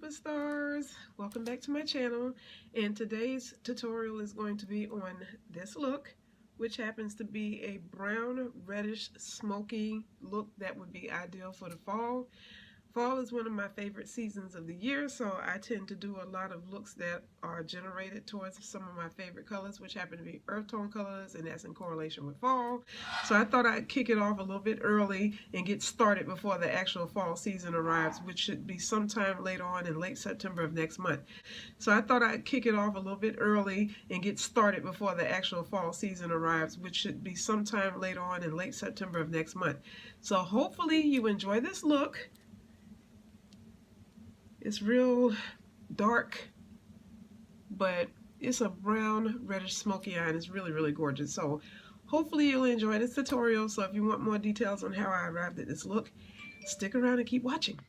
superstars, welcome back to my channel, and today's tutorial is going to be on this look, which happens to be a brown reddish smoky look that would be ideal for the fall. Fall is one of my favorite seasons of the year, so I tend to do a lot of looks that are generated towards some of my favorite colors, which happen to be earth tone colors, and that's in correlation with fall. So I thought I'd kick it off a little bit early and get started before the actual fall season arrives, which should be sometime later on in late September of next month. So I thought I'd kick it off a little bit early and get started before the actual fall season arrives, which should be sometime later on in late September of next month. So hopefully you enjoy this look. It's real dark, but it's a brown reddish smoky eye and it's really, really gorgeous. So hopefully you'll enjoy this tutorial. So if you want more details on how I arrived at this look, stick around and keep watching.